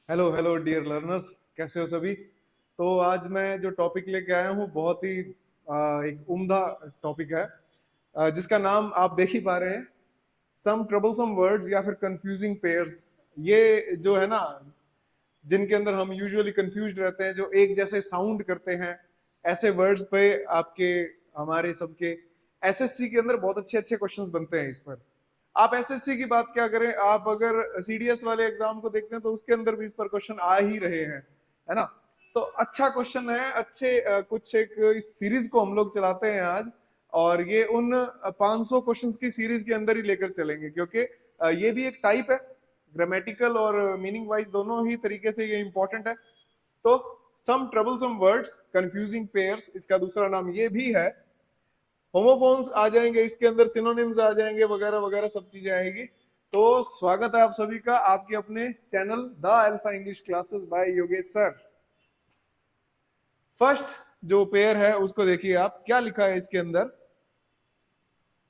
Hello hello dear learners, कैसे हो सभी। तो आज मैं जो टॉपिक लेके आया हूँ बहुत ही एक उम्दा टॉपिक है, जिसका नाम आप देख ही पा रहे हैं, सम ट्रबलसम वर्ड्स या फिर कंफ्यूजिंग पेयर्स। ये जो है ना, जिनके अंदर हम यूजुअली कंफ्यूज रहते हैं, जो एक जैसे साउंड करते हैं, ऐसे वर्ड्स पे आपके हमारे सबके एसएससी के अंदर बहुत अच्छे अच्छे क्वेश्चंस बनते हैं इस पर। आप एसएससी की बात क्या करें, आप अगर सीडीएस वाले एग्जाम को देखते हैं तो उसके अंदर भी इस पर क्वेश्चन आ ही रहे हैं, है ना। तो अच्छा क्वेश्चन है, अच्छे कुछ एक इस सीरीज को हम लोग चलाते हैं आज, और ये उन 500 क्वेश्चंस की सीरीज के अंदर ही लेकर चलेंगे, क्योंकि ये भी एक टाइप है, ग्रामेटिकल और मीनिंग वाइज दोनों ही तरीके से ये इंपॉर्टेंट है। तो सम ट्रबलसम वर्ड्स, कंफ्यूजिंग पेयर्स, इसका दूसरा नाम ये भी है। होमोफोन्स आ जाएंगे इसके अंदर, सिनोनिम्स आ जाएंगे, वगैरह वगैरह सब चीजें आएगी। तो स्वागत है आप सभी का आपके अपने channel the alpha English classes bye Yogesh sir. First जो पेयर है उसको देखिए, आप क्या लिखा है इसके अंदर।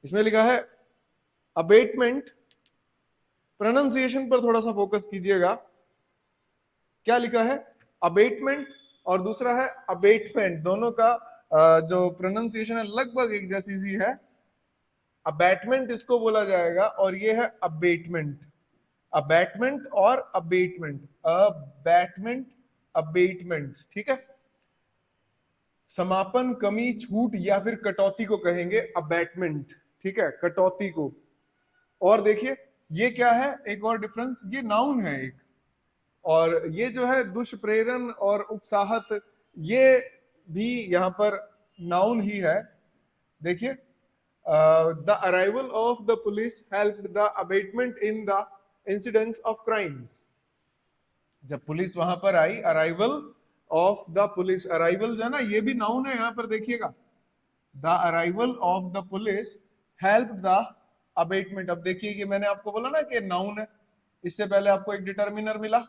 इसमें लिखा है अबेटमेंट। प्रोनाउंसिएशन पर थोड़ा सा फोकस कीजिएगा। क्या लिखा है? अबेटमेंट, और दूसरा है अबेटमेंट। दोनों का जो प्रोनाउंसिएशन है लगभग एक जैसी सी है। अबैटमेंट इसको बोला जाएगा और ये है अबेटमेंट। अबैटमेंट और अबेटमेंट, अबैटमेंट, अबेटमेंट, ठीक है। समापन, कमी, छूट या फिर कटौती को कहेंगे अबैटमेंट, ठीक है, कटौती को। और देखिए ये क्या है, एक और डिफरेंस, ये नाउन है एक, और ये जो है दुष्प्रेरण और उत्साहत, ये भी यहां पर नाउन ही है। देखिए, the arrival of the police helped the abetment in the incidents of crimes. जब पुलिस वहां पर आई, arrival of the police, arrival जो है ना ये भी नाउन है, यहां पर देखिएगा, the arrival of the police help the abetment. अब देखिए कि मैंने आपको बोला ना कि नाउन है, इससे पहले आपको एक डिटर्मिनर मिला,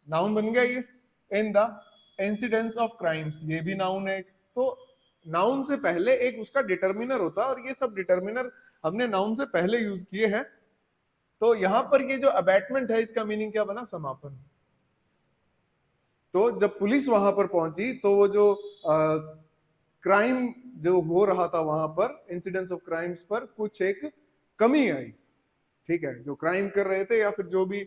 नाउन बन गया ये। इन द इंसिडेंट्स ऑफ क्राइम्स, ये भी नाउन है। तो नाउन से पहले एक उसका डिटर्मिनर होता है, और ये सब डिटर्मिनर हमने नाउन से पहले यूज किए हैं। तो यहां पर ये जो अबैटमेंट है, इसका मीनिंग क्या बना? समापन। तो जब पुलिस वहां पर पहुंची तो वो जो क्राइम जो हो रहा था वहां पर, इंसिडेंट्स ऑफ क्राइम्स पर कुछ एक कमी आई, ठीक है। जो क्राइम कर रहे थे या फिर जो भी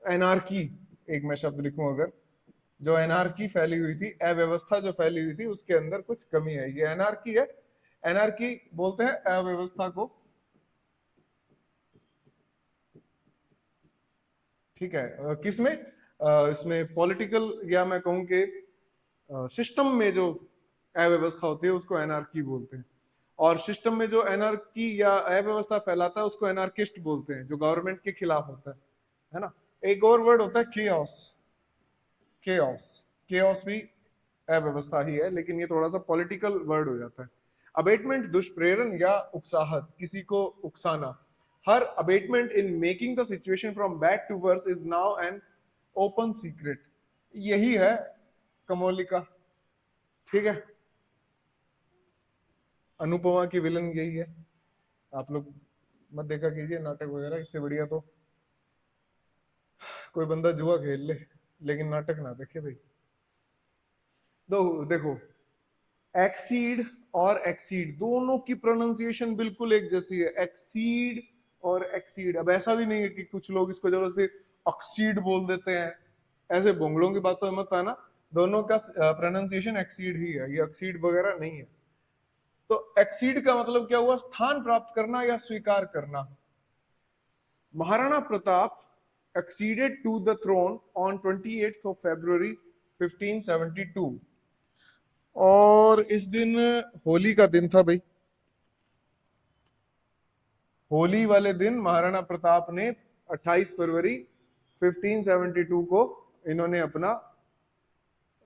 एनार्की, एक मैं शब्द लिखूं अगर, जो एनार्की फैली हुई थी, अव्यवस्था जो फैली हुई थी, उसके अंदर कुछ कमी आई, ये एनार्की है। एनार्की बोलते हैं अव्यवस्था को, ठीक है। किसमें? इसमें पॉलिटिकल, या मैं कहूं कि सिस्टम में जो अव्यवस्था होती है उसको एनार्की बोलते हैं। और सिस्टम में जो एनार्की या अव्यवस्था फैलाता है उसको एनार्किस्ट बोलते हैं, जो गवर्नमेंट के खिलाफ होता है ना। एक और वर्ड होता है केओस। केओस, केओस भी अव्यवस्था ही है, लेकिन ये थोड़ा सा पॉलिटिकल वर्ड हो जाता है। अबेटमेंट, दुष्प्रेरण या उकसाहट, किसी को उकसाना। Her abetment in making the situation from bad to worse is now an open secret. यही है कमोलिका, ठीक है। अनुपमा की विलन यही है। आप लोग मत देखा कीजिए नाटक वगैरह, इससे बढ़िया तो कोई बंदा जुआ खेल ले, लेकिन नाटक ना देखे भाई। दो देखो, एक्सीड और एक्सीड दोनों की प्रोनाउंसिएशन बिल्कुल एक जैसी है, एक्सीड और एक्सीड। अब ऐसा भी नहीं है कि कुछ लोग इसको जबरदस्ती ऑक्सीड बोल देते हैं, ऐसे बोंगलों की बातों में मत आना। दोनों का प्रोनाउंसिएशन एक्सीड ही है, ये ऑक्सीड वगैरह नहीं है। तो एक्सीड का मतलब क्या हुआ? स्थान प्राप्त करना या स्वीकार करना। Maharana Pratap acceded to the throne on 28th of February 1572। और इस दिन होली का दिन था भाई। होली वाले दिन महाराणा प्रताप ने 28 फरवरी 1572 को इन्होंने अपना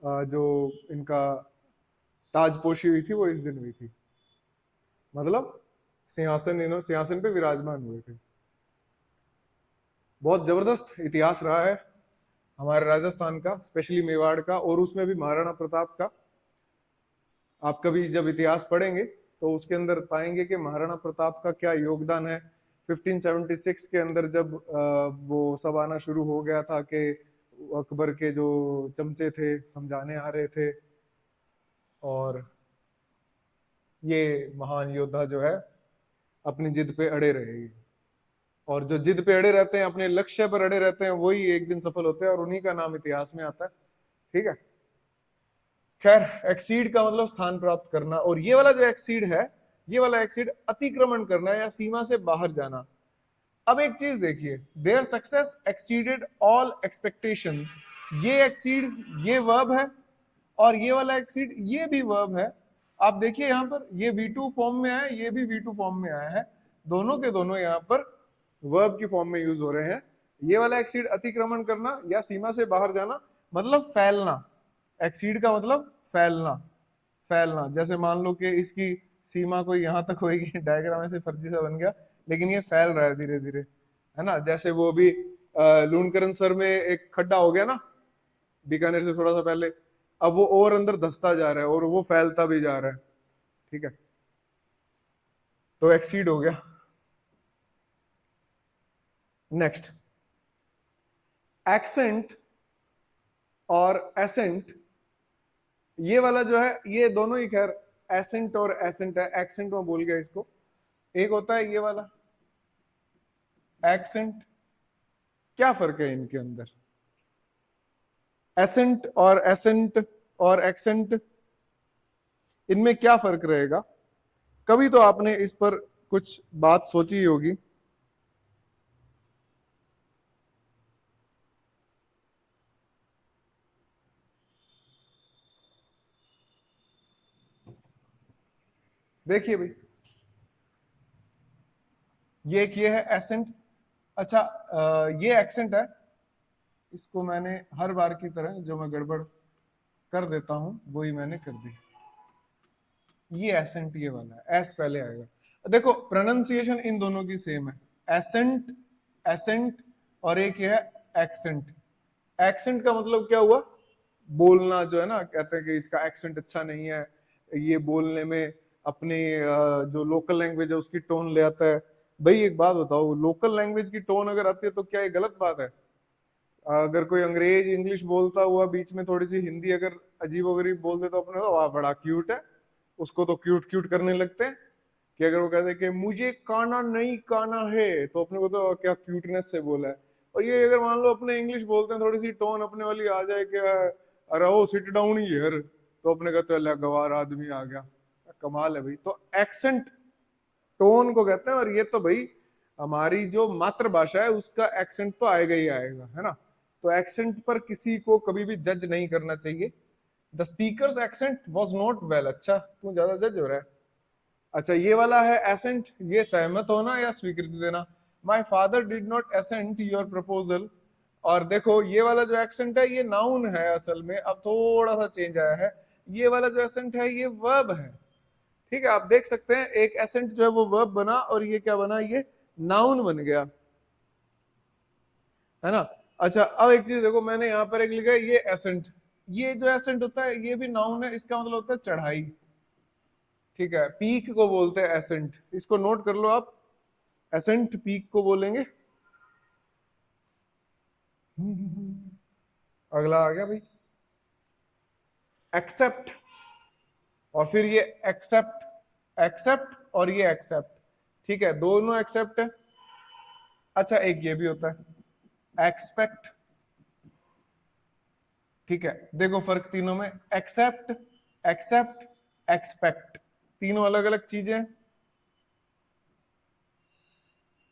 जो इनका ताजपोशी हुई थी वो इस दिन हुई थी। मतलब सिंहासन, इन्होंने सिंहासन पे विराजमान हुए थे। बहुत जबरदस्त इतिहास रहा है हमारे राजस्थान का, स्पेशली मेवाड़ का, और उसमें भी महाराणा प्रताप का। आप कभी जब इतिहास पढ़ेंगे तो उसके अंदर पाएंगे कि महाराणा प्रताप का क्या योगदान है। 1576 के अंदर जब वो सब आना शुरू हो गया था कि अकबर के जो चमचे थे समझाने आ रहे थे, और ये महान योद्धा जो है अपनी जिद पे अड़े रहेगी, और जो जिद पे अड़े रहते हैं, अपने लक्ष्य पर अड़े रहते हैं, वही एक दिन सफल होते हैं और उन्हीं का नाम इतिहास में आता है। ठीक है, खैर एक्सीड का मतलब स्थान प्राप्त करना, और ये वाला जो एक्सीड है, ये वाला एक्सीड अतिक्रमण करना या सीमा से बाहर जाना। अब एक चीज देखिए, their success exceeded all expectations, ये एक्सीड ये वर्ब है, और ये वाला एक्सीड ये भी वर्ब है। आप देखिए यहां पर ये V2 फॉर्म में आया है, ये भी V2 फॉर्म में आया है, दोनों के दोनों यहाँ पर वर्ब की फॉर्म में यूज हो रहे हैं। ये वाला एक्सीड अतिक्रमण करना या सीमा से बाहर जाना, मतलब फैलना। एक्सीड का मतलब फैलना, फैलना। जैसे मान लो कि इसकी सीमा कोई यहाँ तक होगी, डायग्राम ऐसे फर्जी सा बन गया, लेकिन ये फैल रहा है धीरे धीरे, है ना। जैसे वो भी लूणकरण सर में एक खड्डा हो गया ना बीकानेर से थोड़ा सा पहले, अब वो और अंदर धसता जा रहा है और वो फैलता भी जा रहा है। ठीक है, तो एक्सीड हो गया। नेक्स्ट, एक्सेंट और एसेंट, ये वाला जो है ये दोनों ही खैर एसेंट और एसेंट है, एक्सेंट में बोल गया इसको। एक होता है ये वाला एक्सेंट, क्या फर्क है इनके अंदर? एसेंट और एसेंट और एक्सेंट, इनमें क्या फर्क रहेगा? कभी तो आपने इस पर कुछ बात सोची ही होगी। देखिए भाई, ये है एसेंट। अच्छा, ये एक्सेंट है, इसको मैंने हर बार की तरह जो मैं गड़बड़ कर देता हूं वही मैंने कर दी। ये एसेंट ये वाला है, एस पहले आएगा। देखो प्रोनाउंसिएशन इन दोनों की सेम है, एसेंट एसेंट, और एक ये है एक्सेंट। एक्सेंट का मतलब क्या हुआ? बोलना, जो है ना, कहते हैं कि इसका एक्सेंट अच्छा नहीं है, ये बोलने में अपने जो लोकल लैंग्वेज है उसकी टोन ले आता है। भाई एक बात बताओ, लोकल लैंग्वेज की टोन अगर आती है तो क्या ये गलत बात है? अगर कोई अंग्रेज इंग्लिश बोलता हुआ बीच में थोड़ी सी हिंदी अगर अजीबोगरीब बोल दे तो अपने वाह बड़ा क्यूट है, उसको तो क्यूट क्यूट करने लगते हैं। कि अगर वो कहते हैं कि मुझे काना नहीं काना है, तो अपने को तो क्या क्यूटनेस से बोला है। और ये अगर मान लो अपने इंग्लिश बोलते हैं, थोड़ी सी टोन अपने वाली आ जाए कि अरे ओ सिट डाउन हियर, तो अपने कहते हैं गवार आदमी आ गया। कमाल है भाई। तो एक्सेंट टोन को कहते हैं, और ये तो भाई हमारी जो मातृभाषा है उसका एक्सेंट तो आएगा ही आएगा, है ना। तो एक्सेंट पर किसी को कभी भी जज नहीं करना चाहिए। The speakers accent was not well, अच्छा तू ज्यादा जज हो रहा है। अच्छा, ये वाला है एसेंट, ये सहमत होना या स्वीकृति देना। My father did not assent your proposal. और देखो ये वाला जो एक्सेंट है ये नाउन है असल में, अब थोड़ा सा चेंज आया है। ये वाला जो एसेंट है ये वर्ब है। ठीक है, आप देख सकते हैं एक एसेंट जो है वो वर्ब बना, और ये क्या बना? ये नाउन बन गया, है ना। अच्छा, अब एक चीज देखो, मैंने यहां पर एक लिखा है ये एसेंट। ये जो एसेंट होता है ये भी नाउन है, इसका मतलब होता है चढ़ाई। ठीक है, पीक को बोलते हैं एसेंट, इसको नोट कर लो आप, एसेंट पीक को बोलेंगे। अगला आ गया भाई, एक्सेप्ट, और फिर ये एक्सेप्ट एक्सेप्ट और ये एक्सेप्ट। ठीक है, दोनों एक्सेप्ट है। अच्छा, एक ये भी होता है एक्सपेक्ट। ठीक है, देखो फर्क तीनों में, एक्सेप्ट एक्सेप्ट एक्सपेक्ट, तीनों अलग अलग चीजें।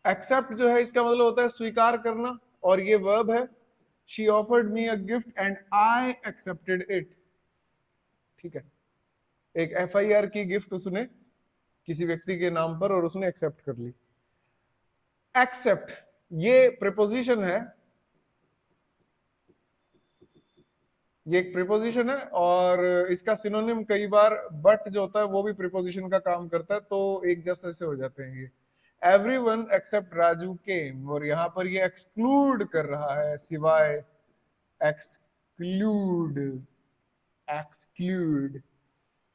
एक्सेप्ट जो है इसका मतलब होता है स्वीकार करना, और ये वर्ब है। She offered me a gift and I accepted it. ठीक है, एक FIR की गिफ्ट उसने किसी व्यक्ति के नाम पर, और उसने एक्सेप्ट कर ली। एक्सेप्ट ये प्रीपोजिशन है, ये एक प्रीपोजिशन है, और इसका सिनोनिम कई बार बट जो होता है वो भी प्रीपोजिशन का काम करता है, तो एक जैसे से हो जाते हैं ये। एवरीवन एक्सेप्ट राजू केम, और यहां पर ये एक्सक्लूड कर रहा है, सिवाय, एक्सक्लूड एक्सक्लूड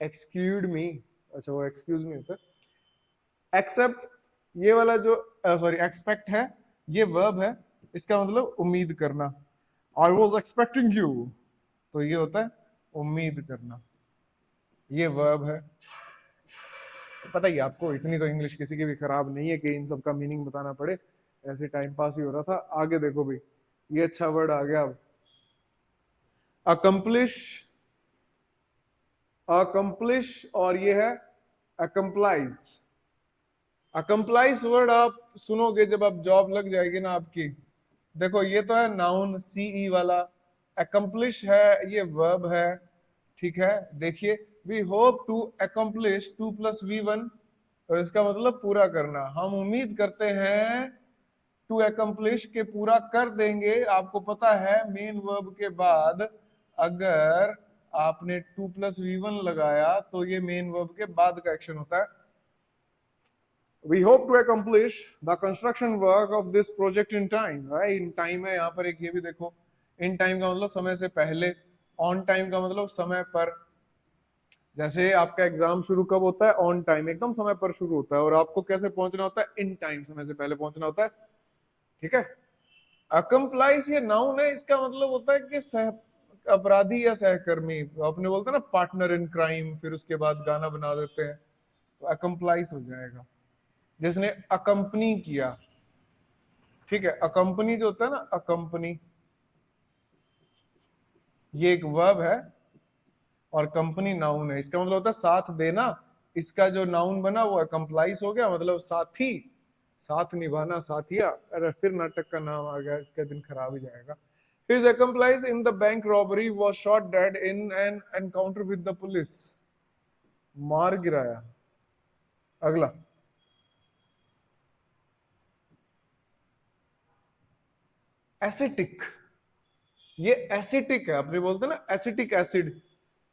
एक्सक्लूड मी, अच्छा वो एक्सक्यूज मी होता है। एक्सेप्ट ये वाला जो सॉरी एक्सपेक्ट है, ये वर्ब है, इसका मतलब उम्मीद करना। आई वॉज एक्सपेक्टिंग यू, तो ये होता है उम्मीद करना, ये वर्ब है। पता ही है आपको, इतनी तो इंग्लिश किसी की भी खराब नहीं है कि इन सब का मीनिंग बताना पड़े, ऐसे टाइम पास ही हो रहा था। आगे देखो भाई, ये अच्छा वर्ड आ गया अब, अकम्प्लिश, अकम्प्लिश, और ये है अकम्प्लाइज। अकम्प्लाइज वर्ड आप सुनोगे जब आप जॉब लग जाएगी ना आपकी। देखो ये तो है नाउन सीई वाला, अकम्प्लिश है ये वर्ब है, ठीक है। देखिए, we hope to accomplish 2+V1, तो इसका मतलब पूरा करना, हम उम्मीद करते हैं टू अकम्प्लिश के पूरा कर देंगे। आपको पता है मेन वर्ब के बाद अगर आपने 2+V1 लगाया तो ये मेन वर्ब के बाद का एक्शन होता है। We hope to accomplish the construction work of this project in time, right? In time है यहाँ पर एक, ये भी देखो, in time का मतलब समय से पहले, on time का मतलब समय पर। जैसे आपका एग्जाम शुरू कब होता है? ऑन टाइम, एकदम समय पर शुरू होता है। और आपको कैसे पहुंचना होता है? इन टाइम, समय से पहले पहुंचना होता है, ठीक है। अकम्प्लाइज ये नाउन है, इसका मतलब होता है कि सह अपराधी या सहकर्मी, आपने बोलते हैं ना पार्टनर इन क्राइम, फिर उसके बाद गाना बना देते हैं, तो अकम्प्लाइज हो जाएगा, जिसने अकम्पनी किया, ठीक है। अकम्पनी जो होता है ना, अकम्पनी, ये एक वर्ब है और कंपनी नाउन है। इसका मतलब होता है साथ देना, इसका जो नाउन बना वो अकम्प्लाइज हो गया, मतलब साथी, साथ निभाना, साथिया। अरे फिर नाटक का नाम आ गया, इसका दिन खराब ही जाएगा। His accomplice in the bank robbery was shot dead in an encounter with the police. मार गिराया। अगला, एसिटिक, ये एसिटिक है, अपने बोलते हैं ना एसिटिक एसिड,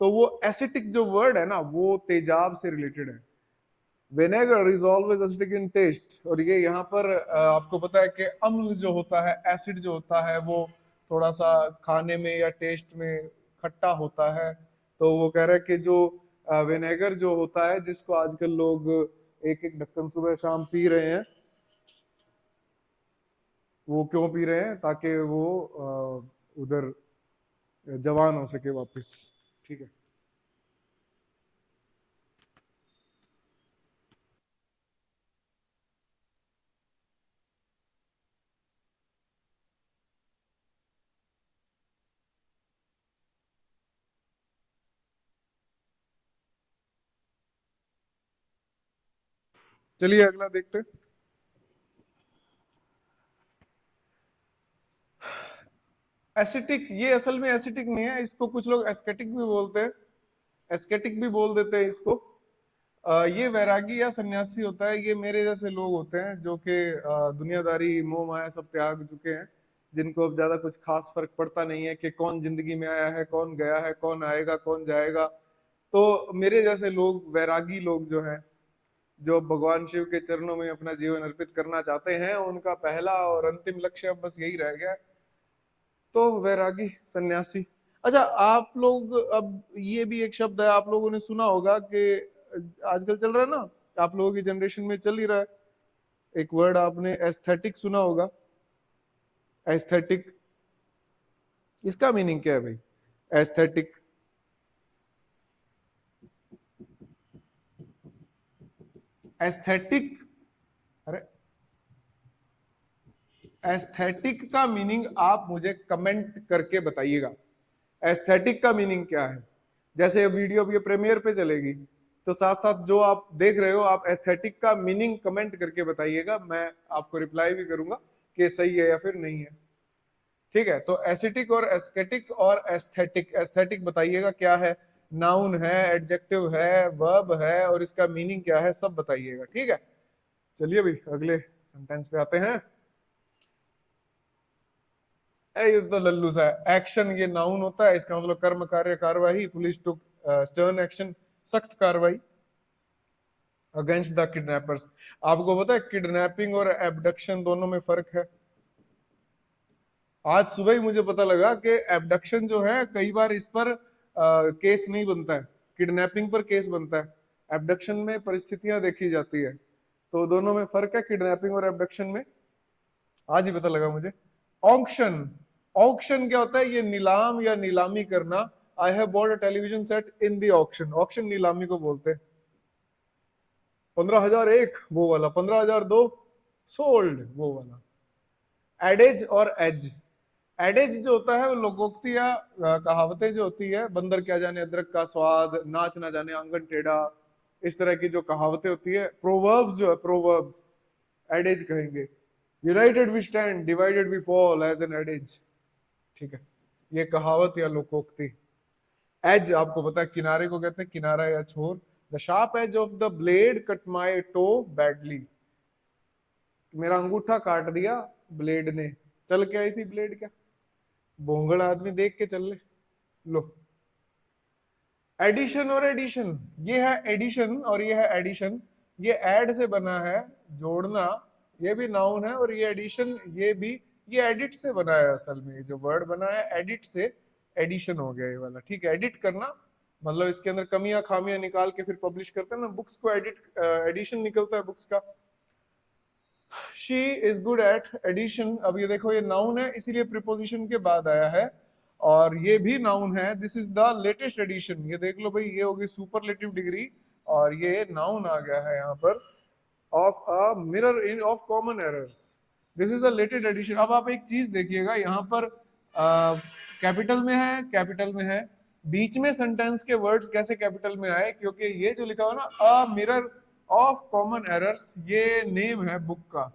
तो वो एसिटिक जो वर्ड है ना वो तेजाब से रिलेटेड है। Vinegar is always acidic in taste, और ये यहाँ पर आपको पता है कि अम्ल जो होता है, एसिड जो होता है, वो थोड़ा सा खाने में या टेस्ट में खट्टा होता है। तो वो कह रहा है कि जो विनेगर जो होता है, जिसको आजकल लोग एक एक ढक्कन सुबह शाम पी रहे हैं, वो क्यों पी रहे हैं? ताकि वो उधर जवान हो सके वापस, ठीक है। चलिए अगला देखते हैं। एसिटिक, ये असल में एसिटिक नहीं है, इसको कुछ लोग एस्केटिक भी बोलते हैं, एस्केटिक भी बोल देते हैं इसको। ये वैरागी या सन्यासी होता है, ये मेरे जैसे लोग होते हैं जो कि दुनियादारी मोह माया सब त्याग चुके हैं, जिनको अब ज्यादा कुछ खास फर्क पड़ता नहीं है कि कौन जिंदगी में आया है, कौन गया है, कौन आएगा, कौन जाएगा। तो मेरे जैसे लोग, वैरागी लोग जो हैं, जो भगवान शिव के चरणों में अपना जीवन अर्पित करना चाहते हैं, उनका पहला और अंतिम लक्ष्य अब बस यही रह गया है। तो वैरागी, सन्यासी। अच्छा, आप लोग, अब ये भी एक शब्द है, आप लोगों ने सुना होगा कि आजकल चल रहा है ना, आप लोगों की जनरेशन में चल ही रहा है, एक वर्ड आपने एस्थेटिक सुना होगा। एस्थेटिक, इसका मीनिंग क्या है भाई? एस्थेटिक, एस्थेटिक, अरे एस्थेटिक का मीनिंग आप मुझे कमेंट करके बताइएगा। एस्थेटिक का मीनिंग क्या है? जैसे वीडियो अब ये प्रीमियर पे चलेगी, तो साथ साथ जो आप देख रहे हो, आप एस्थेटिक का मीनिंग कमेंट करके बताइएगा, मैं आपको रिप्लाई भी करूंगा कि सही है या फिर नहीं है, ठीक है। तो एसिटिक और एस्केटिक और एस्थेटिक, एस्थेटिक बताइएगा क्या है, नाउन है, एडजेक्टिव है, वर्ब है, और इसका मीनिंग क्या है, सब बताइएगा, ठीक है। चलिए भाई अगले सेंटेंस पे आते हैं। ये तो लल्लू सा है। एक्शन, ये नाउन होता है, इसका मतलब कर्म, कार्य, कार्यवाही। पुलिस टुक स्टर्न एक्शन, सख्त कार्रवाई अगेंस्ट द किडनैपर्स। आपको पता है किडनैपिंग और एबडक्शन दोनों में फर्क है? आज सुबह ही मुझे पता लगा कि एबडक्शन जो है, कई बार इस पर केस नहीं बनता है, किडनैपिंग पर केस बनता है। एबडक्शन में परिस्थितियां देखी जाती है, तो दोनों में फर्क है किडनैपिंग और एबडक्शन में, आज ही पता लगा मुझे। ऑक्शन, ऑक्शन क्या होता है? ये नीलाम या नीलामी करना। I have bought a television set in the auction, auction नीलामी को बोलते हैं। 15,001 वो वाला, 15,002 सोल्ड वो वाला। एडेज और एज, एडेज जो होता है वो लोकोक्ति या कहावतें जो होती है, बंदर क्या जाने अदरक का स्वाद, नाच ना जाने आंगन टेढ़ा, इस तरह की जो कहावतें होती है। प्रोवर्ब्स जो है, प्रोवर्ब्स एडेज कहेंगे। United we stand, divided we fall as an adage, ठीक है, ये कहावत या लोकोक्ति। एज आपको पता है किनारे को कहते हैं, किनारा या छोर। The sharp edge of the blade cut my toe badly, मेरा अंगूठा काट दिया ब्लेड ने। चल के आई थी ब्लेड क्या, भोंगड़ आदमी देख के चल ले। लो, एडिशन और एडिशन, ये है एडिशन और ये है एडिशन। ये ऐड से बना है, जोड़ना, ये भी नाउन है, और ये एडिशन ये भी, ये एडिट से बना है। असल में ये जो वर्ड बना है एडिट से, एडिशन हो गया ये वाला, ठीक है। एडिट करना मतलब इसके अंदर कमियां खामियां निकाल के फिर पब्लिश करते हैं ना, बुक्स को एडिट, एडिशन निकलता है बुक्स का। She is good at addition, अब ये देखो ये नाउन है इसीलिए प्रीपोजिशन के बाद आया है, और ये भी नाउन है। This is the latest edition, ये देख लो भाई, ये होगी सुपरलेटिव डिग्री, और ये नाउन आ गया है यहाँ पर, of a mirror in of common errors. This is the latest edition. अब आप एक चीज देखिएगा यहाँ पर, कैपिटल में है, कैपिटल में है, बीच में सेंटेंस के वर्ड्स कैसे कैपिटल में आए? क्योंकि ये जो लिखा हुआ ना, a mirror of common errors, ये नेम है बुक का।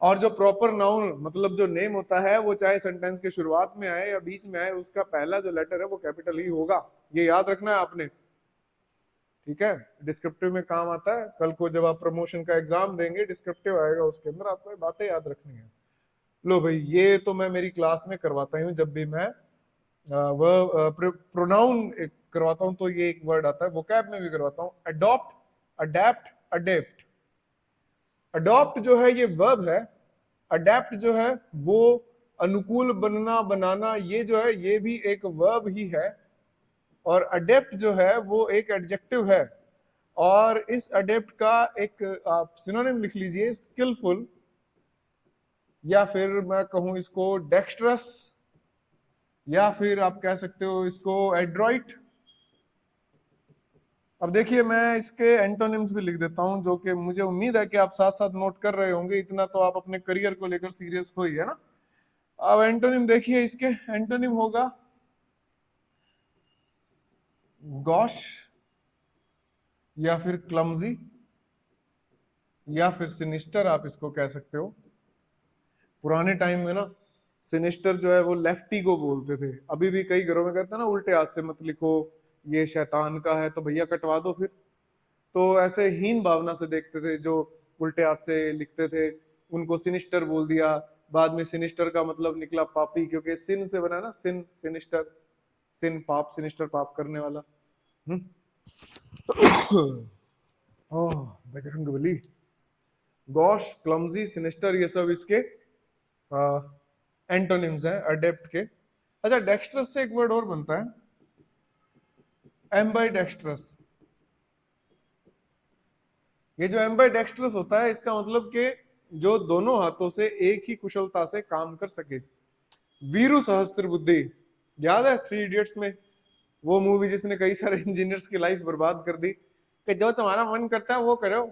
और जो प्रॉपर नाउन मतलब जो नेम होता है, वो चाहे सेंटेंस के शुरुआत में आए या बीच में आए, उसका पहला जो लेटर है वो कैपिटल ही होगा, ये याद रखना है आपने, ठीक है। डिस्क्रिप्टिव में काम आता है, कल को जब आप प्रमोशन का एग्जाम देंगे डिस्क्रिप्टिव आएगा, उसके अंदर आपको ये बातें याद रखनी है। लो भाई, ये तो मैं मेरी क्लास में करवाता हूँ, जब भी मैं वह प्रोनाउन करवाता हूँ तो ये एक वर्ड आता है, वोकैब में भी करवाता हूँ। Adopt, adapt, adapt. अडॉप्ट जो है ये वर्ब है, अडेप्ट जो है वो अनुकूल बनना, बनाना, ये जो है ये भी एक वर्ब ही है, और अडेप्ट जो है वो एक एडजेक्टिव है। और इस अडेप्ट का एक आप सिनोनिम लिख लीजिए, स्किलफुल, या फिर मैं कहूं इसको डेक्स्ट्रस, या फिर आप कह सकते हो इसको एड्रॉइट। अब देखिए मैं इसके एंटोनिम्स भी लिख देता हूं, जो कि मुझे उम्मीद है कि आप साथ साथ नोट कर रहे होंगे, इतना तो आप अपने करियर को लेकर सीरियस हो ही, है ना। अब एंटोनिम देखिए, इसके एंटोनिम होगा गॉश, या फिर क्लमजी, या फिर सिनिस्टर आप इसको कह सकते हो। पुराने टाइम में ना सिनिस्टर जो है वो लेफ्टी को बोलते थे, अभी भी कई घरों में कहते हैं ना उल्टे हाथ से मत लिखो, ये शैतान का है, तो भैया कटवा दो फिर। तो ऐसे हीन भावना से देखते थे, जो उल्टे हाथ से लिखते थे उनको सिनिस्टर बोल दिया। बाद में सिनिस्टर का मतलब निकला पापी, क्योंकि सिन से बना ना, सिन, सिनिस्टर, सिन पाप, सिनिस्टर पाप करने वाला। ओह Bajrang Bali. Gosh, clumsy, sinister, ये सब इसके एंटोनिम्स हैं अडेप्ट के। अच्छा, डेक्स्ट्रस से एक वर्ड और बनता है, एम्बाइडेक्स्ट्रस। ये जो एम्बाइडेक्स्ट्रस होता है, इसका मतलब कि जो दोनों हाथों से एक ही कुशलता से काम कर सके। वीरू सहस्त्र बुद्धि, याद है 3 इडियट्स में, वो मूवी जिसने कई सारे इंजीनियर्स की लाइफ बर्बाद कर दी, कि जो तुम्हारा मन करता है वो करो,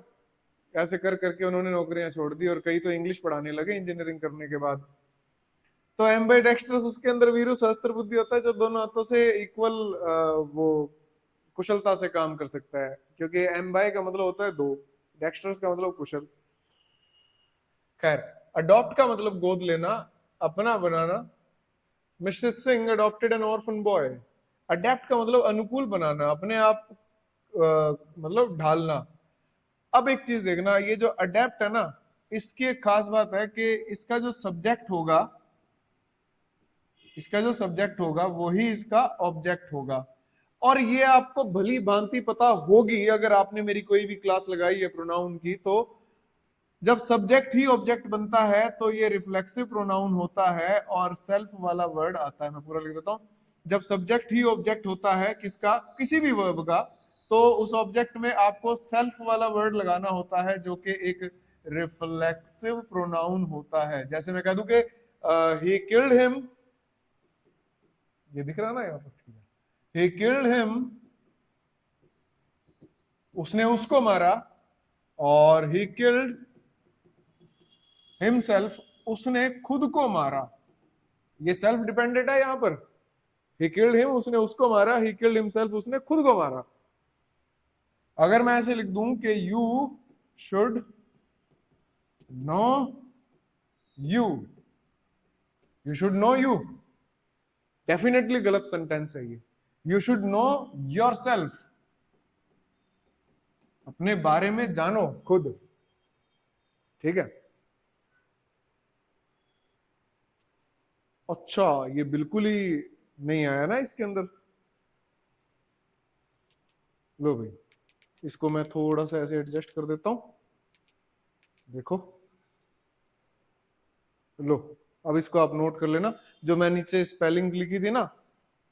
ऐसे कर करके उन्होंने नौकरियां छोड़ दी, और कई तो इंग्लिश पढ़ाने लगे इंजीनियरिंग करने के बाद। तो एम्बाइडेक्स्ट्रस उसके अंदर वीरू सहस्त्र बुद्धि होता है, जो दोनों हाथों से इक्वल वो कुशलता से काम कर सकता है, क्योंकि एम्बाई का मतलब होता है दो, डेक्स्ट्रस का मतलब कुशल। खैर, अडॉप्ट का मतलब गोद लेना, अपना बनाना। Mrs Singh adopted an orphan boy. Adept का मतलब अनुकूल बनाना, अपने आप मतलब ढालना। अब एक चीज देखना, ये जो अडेप्ट है ना, इसकी एक खास बात है कि इसका जो सब्जेक्ट होगा, इसका जो सब्जेक्ट होगा वही इसका ऑब्जेक्ट होगा। और ये आपको भली भांति पता होगी अगर आपने मेरी कोई भी क्लास लगाई है प्रोनाउन की, तो जब सब्जेक्ट ही ऑब्जेक्ट बनता है तो ये रिफ्लेक्सिव प्रोनाउन होता है, और सेल्फ वाला वर्ड आता है। मैं पूरा लिख देता हूं, जब सब्जेक्ट ही ऑब्जेक्ट होता है किसका, किसी भी वर्ब का, तो उस ऑब्जेक्ट में आपको सेल्फ वाला वर्ड लगाना होता है, जो कि एक रिफ्लेक्सिव प्रोनाउन होता है। जैसे मैं कह दूं कि ही किल्ड हिम, ये दिख रहा ना यहाँ पर, ठीक है, ही किल्ड हिम, उसने उसको मारा, और ही किल्ड हिमसेल्फ, उसने खुद को मारा। ये सेल्फ डिपेंडेंट है यहाँ पर। ही किल्ड हिम, उसने उसको मारा, ही किल्ड हिमसेल्फ, उसने खुद को मारा। अगर मैं ऐसे लिख दूं कि you should know you, you should know you, definitely गलत सेंटेंस है ये। You should know your self, अपने बारे में जानो खुद, ठीक है। अच्छा, ये बिल्कुल ही नहीं आया ना इसके अंदर। लो भाई, इसको मैं थोड़ा सा ऐसे एडजस्ट कर देता हूं, देखो। लो, अब इसको आप नोट कर लेना, जो मैं नीचे स्पेलिंग्स लिखी थी ना,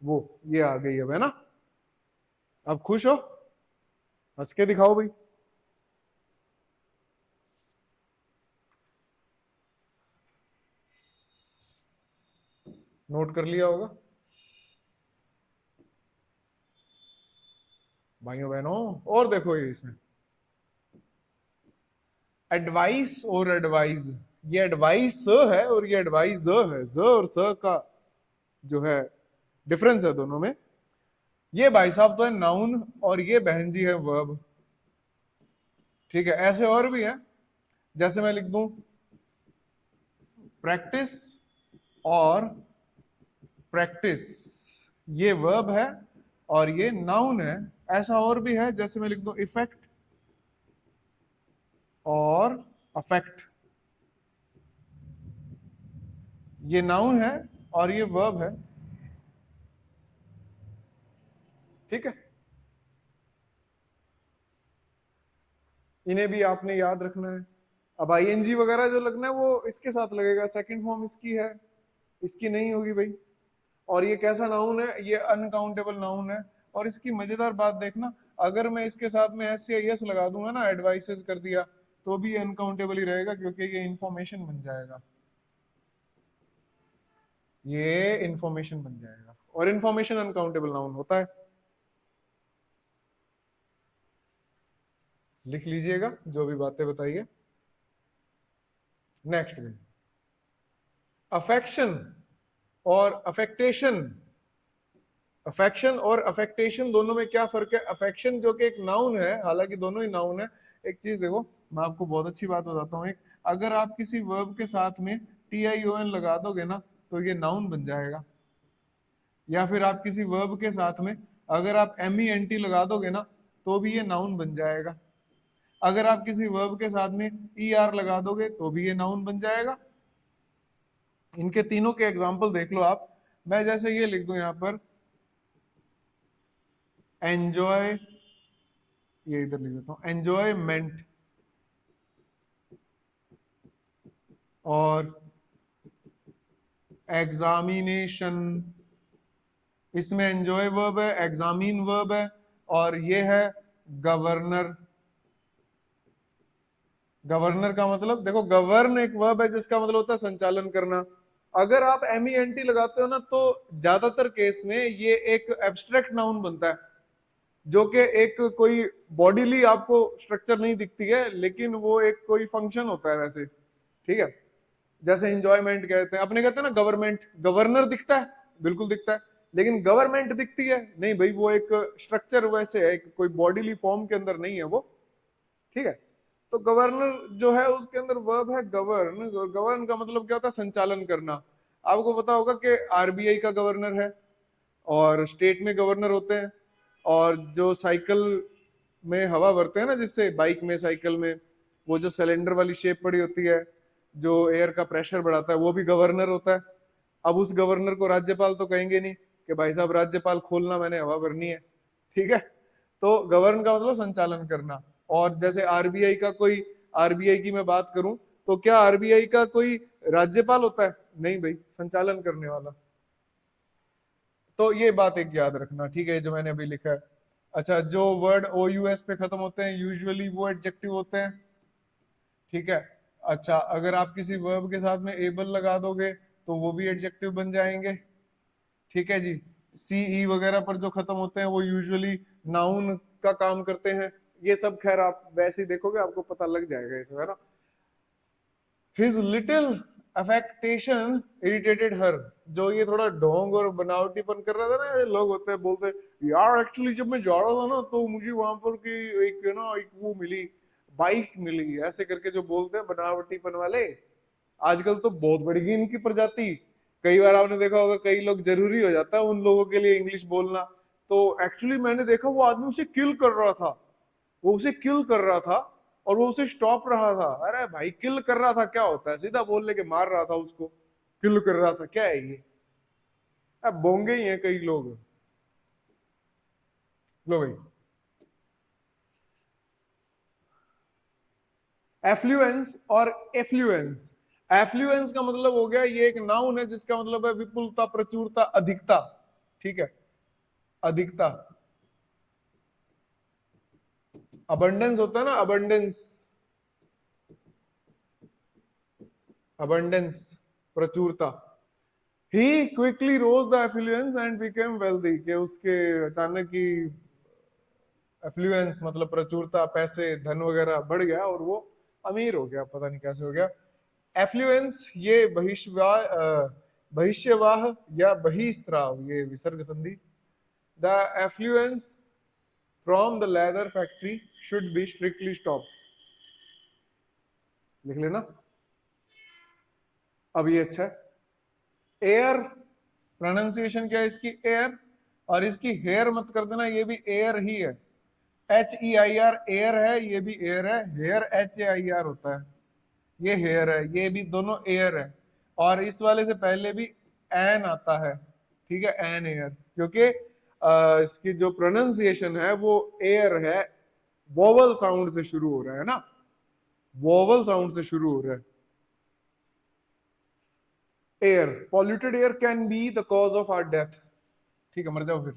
वो ये आ गई अब, है ना। अब खुश हो, हंस के दिखाओ भाई। नोट कर लिया होगा भाइयों बहनों। और देखो ये इसमें एडवाइस और एडवाइज, ये एडवाइस है और ये एडवाइज है। ज और स का जो है डिफरेंस है दोनों में। ये भाई साहब तो है नाउन, और ये बहन जी है वर्ब, ठीक है। ऐसे और भी है, जैसे मैं लिख दूं प्रैक्टिस और प्रैक्टिस, ये वर्ब है और ये नाउन है। ऐसा और भी है, जैसे मैं लिख दूं इफेक्ट और अफेक्ट, ये नाउन है और ये वर्ब है, ठीक है। इन्हें भी आपने याद रखना है। अब आईएनजी वगैरह जो लगना है वो इसके साथ लगेगा, सेकंड फॉर्म इसकी है, इसकी नहीं होगी भाई। और ये कैसा नाउन है, ये अनकाउंटेबल नाउन है। और इसकी मजेदार बात देखना, अगर मैं इसके साथ में एस या यस लगा दूंगा ना, एडवाइसेस कर दिया, तो भी अनकाउंटेबल ही रहेगा, क्योंकि ये इंफॉर्मेशन बन जाएगा, ये इंफॉर्मेशन बन जाएगा। और इंफॉर्मेशन अनकाउंटेबल नाउन होता है। लिख लीजिएगा जो भी बातें बताई है। नेक्स्ट में अफेक्शन और अफेक्टेशन। अफेक्शन और अफेक्टेशन दोनों में क्या फर्क है? अफेक्शन जो कि एक नाउन है, हालांकि दोनों ही नाउन है। एक चीज देखो, मैं आपको बहुत अच्छी बात बताता हूँ। एक, अगर आप किसी वर्ब के साथ में TION लगा दोगे ना, तो ये नाउन बन जाएगा। या फिर आप किसी वर्ब के साथ में अगर आप MENT लगा दोगे ना, तो भी ये नाउन बन जाएगा। अगर आप किसी वर्ब के साथ में ER लगा दोगे, तो भी ये नाउन बन जाएगा। इनके तीनों के एग्जाम्पल देख लो आप। मैं जैसे ये लिख दूं यहाँ पर एंजॉय, ये इधर लिख देता हूं एंजॉयमेंट, और एग्जामिनेशन। इसमें एंजॉय वर्ब है, एग्जामिन वर्ब है, और ये है गवर्नर। गवर्नर का मतलब देखो, गवर्न एक वर्ब है जिसका मतलब होता है संचालन करना। अगर आप MENT लगाते हो ना, तो ज्यादातर केस में ये एक एब्स्ट्रैक्ट नाउन बनता है, जो कि एक कोई बॉडीली आपको स्ट्रक्चर नहीं दिखती है, लेकिन वो एक कोई फंक्शन होता है वैसे, ठीक है। जैसे इंजॉयमेंट कहते हैं, अपने कहते हैं ना गवर्नमेंट, गवर्नर दिखता है, बिल्कुल दिखता है, लेकिन गवर्नमेंट दिखती है नहीं भाई, वो एक स्ट्रक्चर वैसे है, एक कोई बॉडीली फॉर्म के अंदर नहीं है वो, ठीक है। तो गवर्नर जो है उसके अंदर वर्ब है गवर्न। गवर्न का मतलब क्या होता है? संचालन करना। आपको पता होगा कि RBI का गवर्नर है, और स्टेट में गवर्नर होते हैं, और जो साइकिल में हवा भरते हैं ना, जिससे बाइक में, साइकिल में, वो जो सिलेंडर वाली शेप पड़ी होती है, जो एयर का प्रेशर बढ़ाता है, वो भी गवर्नर होता है। अब उस गवर्नर को राज्यपाल तो कहेंगे नहीं कि भाई साहब राज्यपाल खोलना, मैंने हवा भरनी है, ठीक है। तो गवर्न का मतलब संचालन करना। और जैसे RBI का कोई, RBI की मैं बात करूं, तो क्या RBI का कोई राज्यपाल होता है? नहीं भाई, संचालन करने वाला। तो ये बात एक याद रखना, ठीक है, जो मैंने अभी लिखा है। अच्छा, जो वर्ड ओ यू एस पे खत्म होते हैं यूजुअली वो एडजेक्टिव होते हैं, ठीक है। अच्छा, अगर आप किसी वर्ब के साथ में एबल लगा दोगे तो वो भी एडजेक्टिव बन जाएंगे, ठीक है जी। सी ई वगैरह पर जो खत्म होते हैं वो यूजुअली नाउन का काम करते हैं। ये सब खैर आप वैसे ही देखोगे आपको पता लग जाएगा इसमें, है ना। हिज लिटिल अफेक्टेशन इरिटेटेड हर, जो ये थोड़ा ढोंग और बनावटीपन कर रहा था ना, ये लोग होते हैं बोलते हैं यार एक्चुअली जब मैं जा रहा था ना तो मुझे वहां पर की एक ना एक वो मिली, बाइक मिली, ऐसे करके जो बोलते हैं बनावटीपन वाले, आजकल तो बहुत बढ़ गई इनकी प्रजाति। कई बार आपने देखा होगा कई लोग जरूरी हो जाता है उन लोगों के लिए इंग्लिश बोलना। तो एक्चुअली मैंने देखा वो आदमी उसे किल कर रहा था, वो उसे किल कर रहा था और वो उसे स्टॉप रहा था। अरे भाई किल कर रहा था क्या होता है, सीधा बोल लेके मार रहा था उसको, किल कर रहा था क्या है ये। अब बोंगे ही हैं कई लोग। लो भाई, एफ्लुएंस और एफ्लुएंस। एफ्लुएंस का मतलब हो गया ये एक नाउन है जिसका मतलब है विपुलता, प्रचुरता, अधिकता, ठीक है, अधिकता। अबंडेंस होता है ना, अबंडेंस, अबंडेंस प्रचुरता। He quickly rose the affluence and became wealthy, कि उसके अचानक ही एफ्लुएंस मतलब प्रचुरता, पैसे धन वगैरह बढ़ गया और वो अमीर हो गया, पता नहीं कैसे हो गया। एफ्लुएंस ये भविष्यवाह या बहिस्त्राव, ये विसर्ग संधि। The affluence from the leather factory should be strictly stop, लिख लेना। अब ये अच्छा है, एयर, प्रोनाउंसिएशन क्या है इसकी, एयर, और इसकी हेयर मत कर देना, ये भी एयर ही है, H E I R, air है, ये भी एयर है, hair H A I R होता है, ये हेयर है, ये भी दोनों एयर है। और इस वाले से पहले भी एन आता है, ठीक है, एन एयर, क्योंकि इसकी जो प्रोनाउंसिएशन है वो एयर है, वोवल साउंड से शुरू हो रहा है ना, वोवल साउंड से शुरू हो रहा है। Air, polluted air can be the cause of our death, ठीक है, मर जाओ फिर।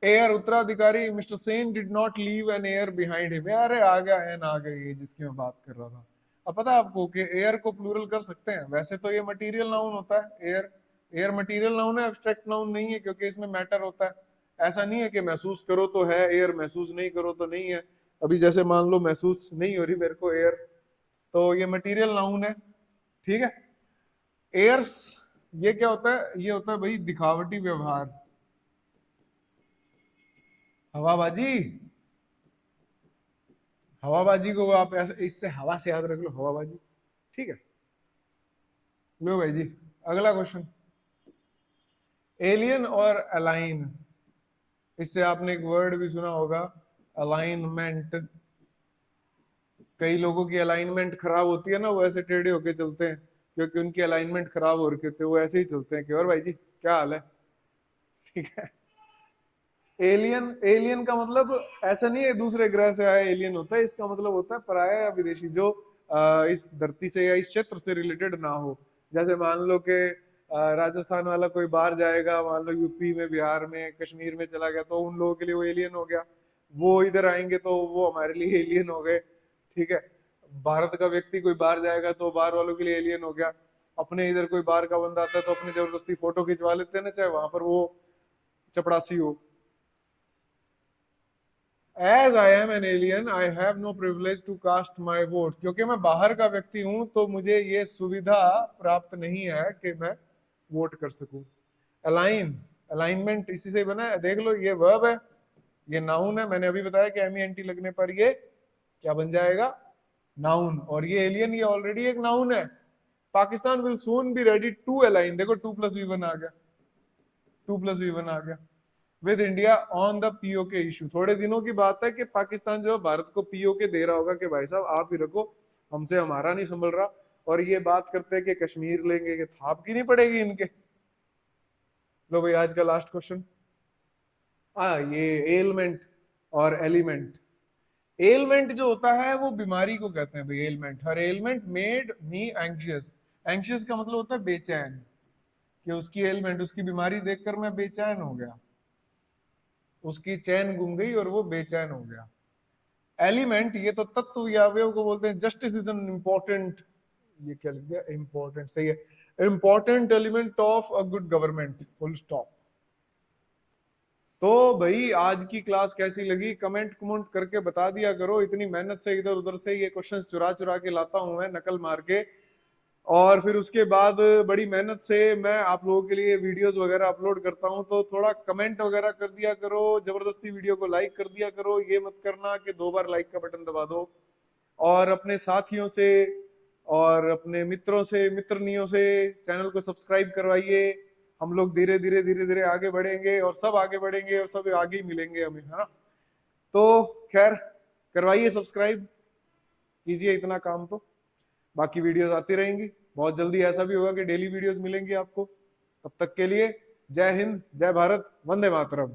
एयर उत्तराधिकारी, mister Sen did not leave an air behind him, अरे आ गया एन आ गई, जिसकी मैं बात कर रहा था। अब पता है आपको कि एयर को प्लूरल कर सकते हैं, वैसे तो ये मटेरियल नाउन होता है एयर, एयर मटेरियल नाउन है, एब्स्ट्रैक्ट नाउन नहीं है, क्योंकि इसमें मैटर होता है। ऐसा नहीं है कि महसूस करो तो है एयर, महसूस नहीं करो तो नहीं है। अभी जैसे मान लो महसूस नहीं हो रही मेरे को एयर, तो ये मटेरियल नाउन है, ठीक है। एयर्स, ये क्या होता है, ये होता है भाई दिखावटी व्यवहार, हवाबाजी। हवाबाजी को आप ऐसे इससे हवा से याद रख लो, हवाबाजी, ठीक है। लो भाई जी, अगला क्वेश्चन, एलियन और अलाइन, इससे आपने एक वर्ड भी सुना होगा, अलाइनमेंट। कई लोगों की अलाइनमेंट खराब होती है ना, वो ऐसे टेढ़े होके चलते हैं क्योंकि उनकी अलाइनमेंट खराब हो रखी होती है, वो ऐसे ही चलते हैं कि और भाई जी क्या हाल है, ठीक है। एलियन, एलियन का मतलब ऐसा नहीं है दूसरे ग्रह से आया एलियन होता है, इसका मतलब होता है पराया या विदेशी, जो इस धरती से या इस क्षेत्र से रिलेटेड ना हो। जैसे मान लो कि राजस्थान वाला कोई बाहर जाएगा, मान लो यूपी में, बिहार में, कश्मीर में चला गया, तो उन लोगों के लिए वो एलियन हो गया। वो इधर आएंगे तो वो हमारे लिए एलियन हो गए, ठीक है। भारत का व्यक्ति कोई बाहर जाएगा तो बाहर वालों के लिए एलियन हो गया। अपने इधर कोई बाहर का बंदा आता है तो अपनी जबरदस्ती फोटो खिंचवा लेते हैं ना, चाहे वहां पर वो चपड़ासी हो। As I am an alien I have no privilege to cast my vote, क्योंकि मैं बाहर का व्यक्ति हूं तो मुझे ये सुविधा प्राप्त नहीं है कि मैं वोट कर सकूं। अलाइन, अलाइनमेंट इसी से बना है, देख लो ये वर्ब है, ये नाउन है, मैंने अभी बताया कि एम ई एन टी लगने पर ये क्या बन जाएगा, नाउन। और ये एलियन, ये ऑलरेडी एक नाउन है। Pakistan will soon be ready to align, देखो टू प्लस वी वन आ गया, टू प्लस वी वन आ गया, with India on the POK issue. थोड़े दिनों की बात है कि पाकिस्तान जो है भारत को पीओके दे रहा होगा कि भाई साहब आप ही रखो, हमसे हमारा नहीं संभल रहा। और ये बात करते हैं कि कश्मीर लेंगे, कि थाप की नहीं पड़ेगी इनके। लो भाई आज का लास्ट क्वेश्चन, ये एलमेंट और एलिमेंट। एलमेंट जो होता है वो बीमारी को कहते हैं भाई, ailment. Her ailment made me anxious, anxious का मतलब होता है बेचैन, कि उसकी एलमेंट, उसकी बीमारी देखकर मैं बेचैन हो गया, उसकी चैन गुम गई और वो बेचैन हो गया। एलिमेंट, ये तो तत्व या अवयव को बोलते हैं। जस्टिस इज एन इम्पोर्टेंट, ये क्या लिख दिया, इम्पोर्टेंट सही है, important element of a good government, full stop. तो भाई आज की क्लास कैसी लगी कमेंट कमेंट करके बता दिया करो। इतनी मेहनत से इधर उधर से ये क्वेश्चंस चुरा चुरा के लाता हूं मैं, नकल मार के, और फिर उसके बाद बड़ी मेहनत से मैं आप लोगों के लिए वीडियोस वगैरह अपलोड करता हूं। तो थोड़ा कमेंट वगैरह कर दिया करो, जबरदस्ती वीडियो को लाइक कर दिया करो। ये मत करना कि 2 बार लाइक का बटन दबा दो। और अपने साथियों से और अपने मित्रों से मित्रनियों से चैनल को सब्सक्राइब करवाइए। हम लोग धीरे धीरे धीरे धीरे आगे बढ़ेंगे और सब आगे बढ़ेंगे और सब आगे ही मिलेंगे हमें, है ना। तो खैर करवाइए सब्सक्राइब, कीजिए इतना काम। तो बाकी वीडियोस आती रहेंगी, बहुत जल्दी ऐसा भी होगा कि डेली वीडियोस मिलेंगी आपको। तब तक के लिए जय हिंद, जय भारत, वंदे मातरम।